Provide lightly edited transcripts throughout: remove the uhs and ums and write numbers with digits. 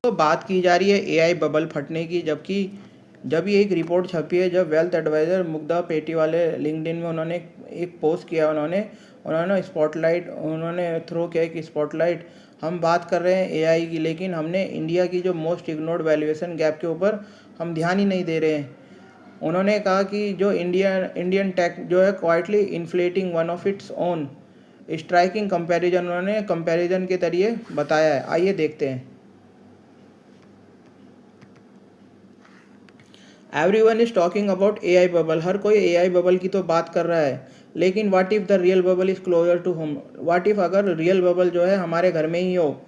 तो बात की जा रही है एआई बबल फटने की, जबकि जब ये एक रिपोर्ट छपी है, जब वेल्थ एडवाइज़र मुग्धा पेटी वाले लिंक्डइन में उन्होंने एक पोस्ट किया, उन्होंने स्पॉटलाइट उन्होंने थ्रो किया कि स्पॉटलाइट हम बात कर रहे हैं एआई की, लेकिन हमने इंडिया की जो मोस्ट इग्नोर्ड वैल्यूएशन गैप के ऊपर हम ध्यान ही नहीं दे रहे हैं। उन्होंने कहा कि जो इंडियन टेक जो है quietly inflating one of its own striking comparison उन्होंने कंपैरिजन के जरिए बताया है। आइए देखते हैं। Everyone is talking about AI bubble, हर कोई एआई बबल की तो बात कर रहा है, लेकिन what if the real bubble is closer to home, what if अगर रियल बबल जो है हमारे घर में ही हो।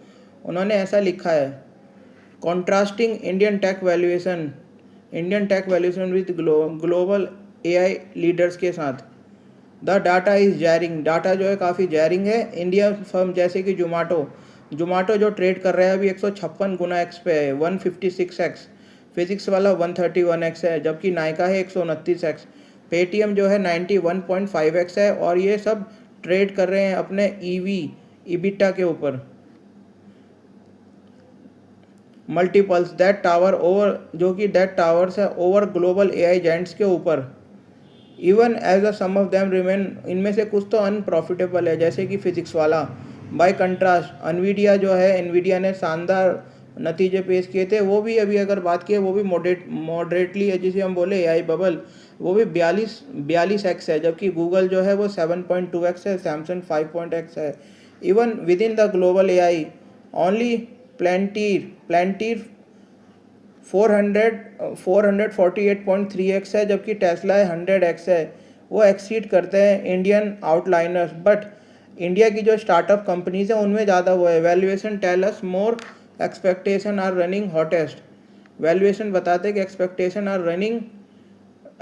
उन्होंने ऐसा लिखा है, contrasting Indian tech valuation with global AI leaders के साथ। The data is jarring, data जो है काफ़ी जैरिंग है। इंडिया फर्म जैसे कि जोमाटो जो ट्रेड कर रहा है अभी 156 गुना एक्स पे है, 156x। फिजिक्स वाला 131x है, जबकि नायका है 129x। पेटीएम जो है 91.5x है, और ये सब ट्रेड कर रहे हैं अपने ईबिटा के ऊपर। मल्टीपल्स दैट टावर ओवर, जो कि दैट टावर्स है ओवर ग्लोबल एआई जायंट्स के ऊपर। Even as a some of them remain, इनमें से कुछ तो अनप्रॉफिटेबल है, जैसे कि फिजिक्स वाला। बाय कंट्रास्ट एनवीडिया जो है, एनवीडिया ने शानदार नतीजे पेश किए थे, वो भी अभी अगर बात की वो भी मॉडरेटली है, जिसे हम बोले एआई बबल, वो भी 42x है, जबकि गूगल जो है वो 7.2x है, सैमसंग 5x है। Even within the global AI only Palantir 448.3x है, जबकि टेस्ला है 100x है। वो एक्सीड करते हैं इंडियन आउटलाइनर्स, बट इंडिया की जो स्टार्टअप कंपनीज हैं उनमें ज़्यादा वो है। Valuation tell us more, expectation are running hottest. Valuation बताते हैं कि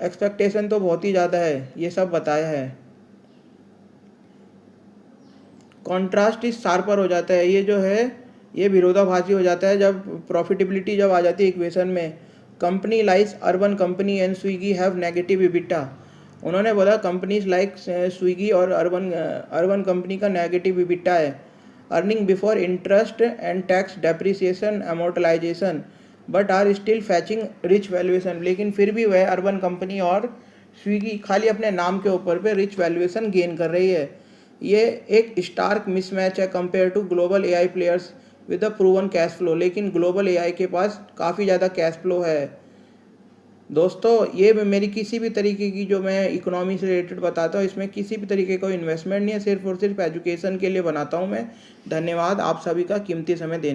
एक्सपेक्टेशन तो बहुत ही ज़्यादा है, ये सब बताया है। कॉन्ट्रास्ट इस शार्पर हो जाता है, ये जो है ये विरोधाभासी हो जाता है जब प्रॉफिटेबिलिटी जब आ जाती है इक्वेशन में। Company like Urban Company and Swiggy have negative EBITDA. उन्होंने बोला कंपनीज लाइक स्विगी और अर्बन कंपनी का नेगेटिव इबिटा है। Earning before interest and tax depreciation amortization, but are still fetching rich valuation. लेकिन फिर भी वह अर्बन कंपनी और स्विगी खाली अपने नाम के ऊपर पे रिच वैल्यूएशन गेन कर रही है। ये एक स्टार्क मिसमैच है compare to global AI players with a proven cash flow, लेकिन ग्लोबल एआई के पास काफ़ी ज़्यादा कैश फ्लो है। दोस्तों, ये मेरी किसी भी तरीके की जो मैं इकोनॉमी से रिलेटेड बताता हूँ, इसमें किसी भी तरीके का इन्वेस्टमेंट नहीं है, सिर्फ और सिर्फ एजुकेशन के लिए बनाता हूँ मैं। धन्यवाद आप सभी का कीमती समय देने।